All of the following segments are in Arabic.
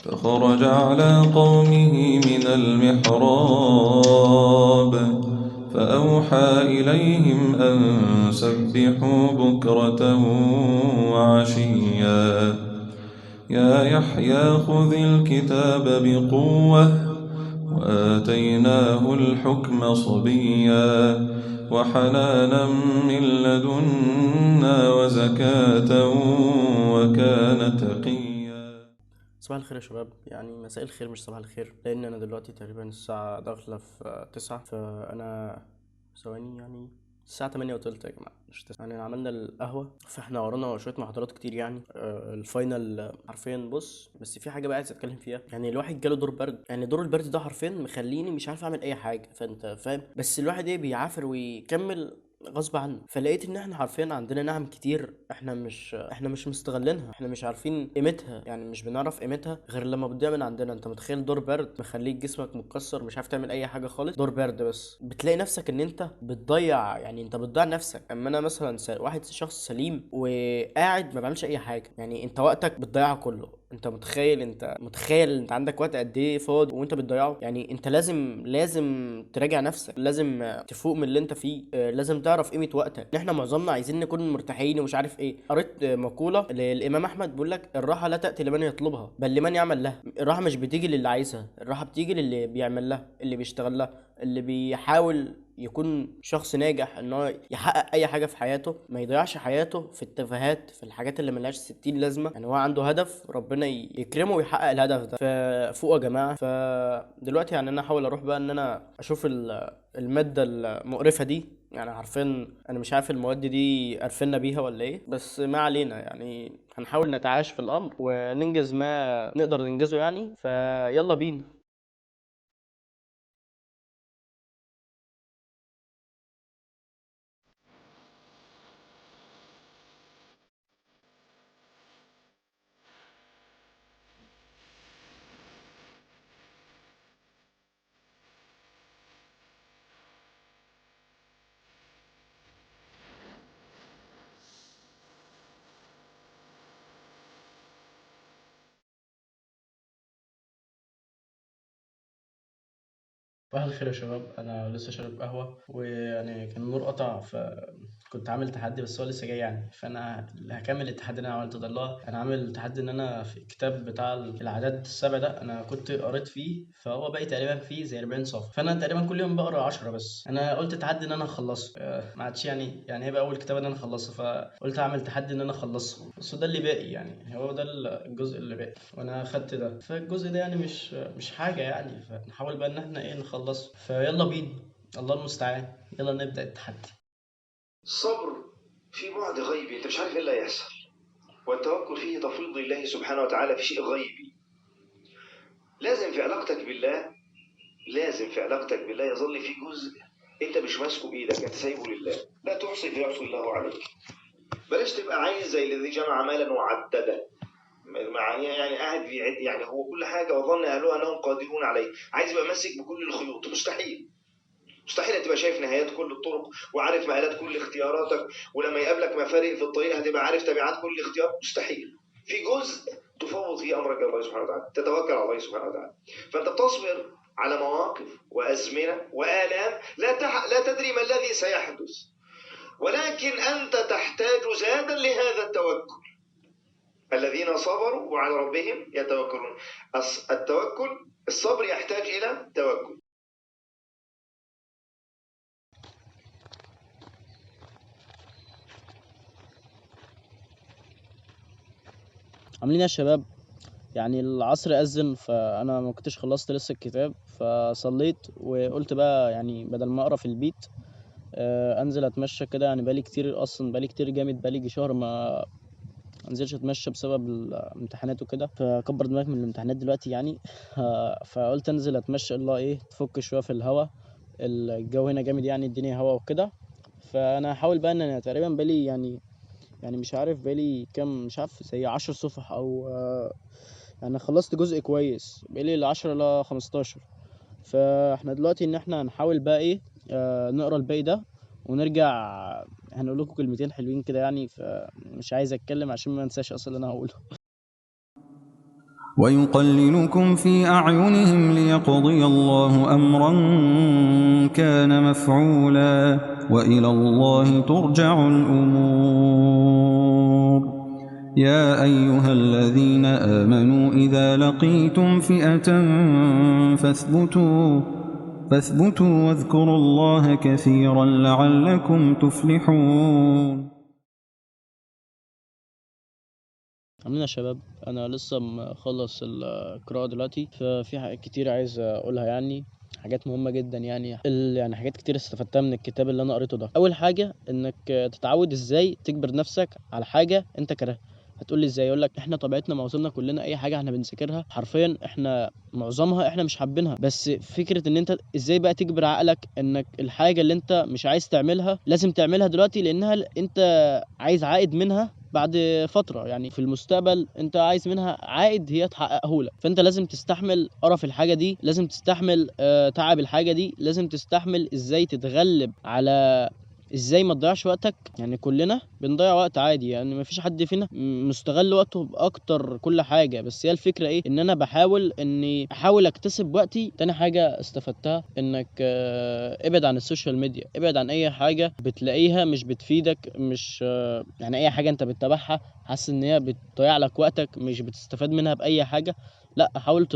فخرج على قومه من المحراب فأوحى إليهم أن سبحوا بكرة وعشيا يا يحيى خذ الكتاب بقوة وآتيناه الحكم صبيا وحنانا من لدنا وزكاة وكان تقيا. صباح الخير يا شباب، يعني مساء الخير مش صباح الخير، لان انا دلوقتي تقريبا الساعه داخله في 9، فانا ثواني يعني الساعة 8:03 يا جماعة مش 9. يعني عملنا القهوة، فاحنا ورانا شوية محاضرات كتير يعني الفاينل حرفيا. بص، بس في حاجة بقى عايز اتكلم فيها. يعني الواحد جاله دور برد، يعني دور البرد ده حرفيا مخليني مش عارف اعمل اي حاجة، فانت فاهم. بس الواحد ايه بيعافر ويكمل غصب عنه. فلقيت ان احنا حرفيا عندنا نعم كتير، احنا مش مستغلينها، احنا مش عارفين قيمتها، يعني مش بنعرف قيمتها غير لما بتضيع من عندنا. انت متخيل دور برد مخليك جسمك متكسر، مش عارف تعمل اي حاجه خالص، دور برد بس بتلاقي نفسك ان انت بتضيع، يعني انت بتضيع نفسك. اما انا مثلا واحد شخص سليم وقاعد ما بعملش اي حاجه، يعني انت وقتك بتضيعه كله. انت متخيل انت عندك وقت قد ايه فاضي وانت بتضيعه؟ يعني انت لازم تراجع نفسك، لازم تفوق من اللي انت فيه، لازم تعرف قيمه وقتك. احنا معظمنا عايزين نكون مرتاحين ومش عارف ايه. قريت مقوله للامام احمد بيقول لك الراحه لا تاتي لمن يطلبها بل لمن يعمل لها. الراحه مش بتيجي للي عايزها، الراحه بتيجي للي بيعمل لها، اللي بيشتغل لها، اللي بيحاول يكون شخص ناجح ان هو يحقق اي حاجه في حياته، ما يضيعش حياته في التفاهات، في الحاجات اللي ملهاش 60 لازمه. يعني هو عنده هدف، ربنا يكرمه ويحقق الهدف ده. ففوق يا جماعه. فدلوقتي يعني انا احاول اروح بقى ان انا اشوف الماده المقرفه دي. يعني حرفيا انا مش عارف المواد دي قرفنا بيها ولا ايه، بس ما علينا. يعني هنحاول نتعايش في الامر وننجز ما نقدر ننجزه، يعني فيلا بينا. صباح الخير يا شباب، انا لسه شارب قهوه، ويعني كان النور قطع، فكنت عامل تحدي بس هو لسه جاي يعني. فانا اللي هكمل التحدي اللي انا عملته ده، اللي هو انا عامل تحدي ان انا في الكتاب بتاع العادات السبع ده انا كنت قريت فيه، فهو باقي تقريبا فيه زي 40 صفحه، فانا تقريبا كل يوم بقرا 10 بس. انا قلت تحدي ان انا اخلصه، ما عادش يعني هيبقى اول كتاب ان انا اخلصه، فقلت اعمل تحدي ان انا اخلصه. بس ده اللي باقي، يعني هو ده الجزء اللي باقي وانا خدت ده، فالجزء ده يعني مش حاجه يعني، فنحاول بقى ان احنا ايه نخلصه. فيلا بينا، الله المستعان، يلا نبدأ التحدي. الصبر في بعد غيبي، انت مش عارف ايه اللي هيحصل، والتوكل فيه تفويض الله سبحانه وتعالى في شيء غيبي. لازم في علاقتك بالله، لازم في علاقتك بالله يظل في جزء انت مش ماسكه بايدك، انت سايبه لله. لا تحصي فيعصي الله عليك. بلاش تبقى عايز زي الذي جمع مالا وعدده، يعني قاعد بيعد، يعني هو كل حاجه وظن اهلها انهم قادرون عليه، عايز يبقى ماسك بكل الخيوط. مستحيل. مستحيل تبقى شايف نهايات كل الطرق وعارف مآلات كل اختياراتك، ولما يقابلك مفارق في الطريق هتبقى عارف تبعات كل اختيار. مستحيل. في جزء تفوض فيه امرك الى الله سبحانه وتعالى، تتوكل على الله سبحانه وتعالى. فانت بتصبر على مواقف وازمنه والام لا تدري ما الذي سيحدث، ولكن انت تحتاج زادا لهذا التوكل. الذين صبروا وعلى ربهم يتوكلون. التوكل، الصبر يحتاج الى توكل. عاملين ايه يا شباب؟ يعني العصر أذن، فأنا ما كنتش خلصت لسه الكتاب، فصليت وقلت بقى يعني بدل ما أقرأ في البيت أنزل أتمشى كده. يعني بقالي كتير، أصلا بقالي كتير جامد، بقالي يجي شهر ما انزلش اتمشى بسبب الامتحانات وكده، فكبر دماغك من الامتحانات دلوقتي يعني. فقلت انزل اتمشى، الله ايه تفك شويه في الهوا. الجو هنا جامد، يعني الدنيا هوا وكده. فانا هحاول بقى ان انا تقريبا بالي يعني مش عارف بالي كام، مش عارف زي 10 صفح او يعني خلصت جزء كويس، بالي ل10 ل 15. فاحنا دلوقتي ان احنا هنحاول بقى ايه نقرا الباقي ده ونرجع. هنقول لكم كلمتين حلوين كده يعني، فمش عايز اتكلم عشان ما انساش اصلا اللي انا هقوله. ويقللكم في أعينهم ليقضي الله أمرا كان مفعولا وإلى الله ترجع الأمور. يا أيها الذين آمنوا إذا لقيتم فئة فاثبتوا واذكروا الله كثيرا لعلكم تفلحون. عاملين يا شباب، انا لسه مخلص القراءه دلوقتي، ففي حاجات كتير عايز اقولها، يعني حاجات مهمه جدا، يعني حاجات كتير استفدتها من الكتاب اللي انا قريته ده. اول حاجه انك تتعود ازاي تجبر نفسك على حاجه انت كارهها. هتقول لي ازاي؟ اقول لك احنا طبيعتنا معظمنا كلنا اي حاجه احنا بنذاكرها حرفيا احنا معظمها احنا مش حابينها، بس فكره ان انت ازاي بقى تجبر عقلك انك الحاجه اللي انت مش عايز تعملها لازم تعملها دلوقتي، لانها انت عايز عائد منها بعد فترة، يعني في المستقبل انت عايز منها عائد هي تحققه لك. فانت لازم تستحمل قرف الحاجة دي، لازم تستحمل تعب الحاجة دي، لازم تستحمل ازاي تتغلب على ازاي ما تضيعش وقتك. يعني كلنا بنضيع وقت عادي، يعني مفيش حد فينا مستغل وقته باكتر كل حاجه، بس هي الفكره ايه؟ ان انا بحاول اني اكتسب وقتي. تاني حاجه استفدتها انك ابعد عن السوشيال ميديا، ابعد عن اي حاجه بتلاقيها مش بتفيدك، مش يعني اي حاجه انت بتتابعها حاسس ان هي بتضيع لك وقتك، مش بتستفاد منها باي حاجه. لا، حاول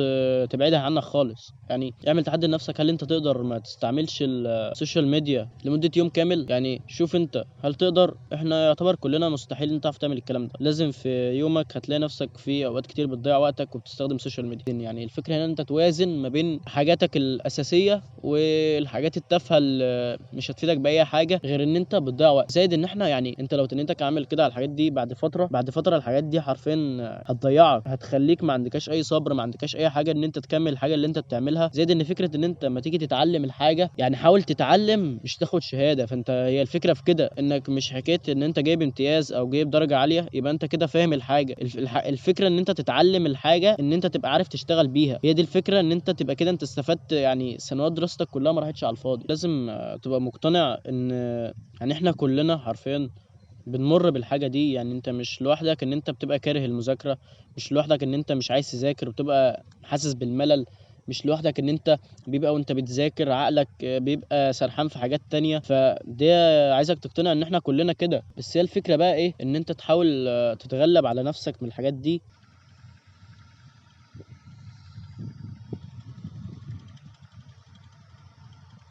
تبعدها عنك خالص. يعني اعمل تحدي لنفسك، هل انت تقدر ما تستعملش السوشيال ميديا لمده يوم كامل؟ يعني شوف انت هل تقدر. احنا يعتبر كلنا مستحيل انت تعرف تعمل الكلام ده. لازم في يومك هتلاقي نفسك في اوقات كتير بتضيع وقتك وبتستخدم السوشيال ميديا. يعني الفكره هنا ان انت توازن ما بين حاجاتك الاساسيه والحاجات التافهه اللي مش هتفيدك باي حاجه غير ان انت بتضيع وقت. زائد ان احنا يعني انت لو تنيتك عامل كده على الحاجات دي بعد فتره الحاجات دي حرفيا هتضيعك، هتخليك ما عندكاش اي صبر، ما عندكاش اي حاجه ان انت تكمل الحاجه اللي انت بتعملها. زائد ان فكره ان انت لما تيجي تتعلم الحاجه، يعني حاول تتعلم مش تاخد شهاده. فانت هي الفكره في كده، انك مش حكايه ان انت جايب امتياز او جايب درجه عاليه يبقى انت كده فاهم الحاجه. الفكره ان انت تتعلم الحاجه، ان انت تبقى عارف تشتغل بيها. هي دي الفكره، ان انت تبقى كده انت استفدت، يعني سنوات دراستك كلها ما راحتش على الفاضي. لازم تبقى مقتنع ان يعني احنا كلنا حرفيا بنمر بالحاجة دي. يعني انت مش لوحدك ان انت بتبقى كاره المذاكرة، مش لوحدك ان انت مش عايز تذاكر وبتبقى حاسس بالملل، مش لوحدك ان انت بيبقى وانت بتذاكر عقلك بيبقى سرحان في حاجات تانية. فده عايزك تقتنع ان احنا كلنا كده. بس هي الفكرة بقى ايه؟ ان انت تحاول تتغلب على نفسك من الحاجات دي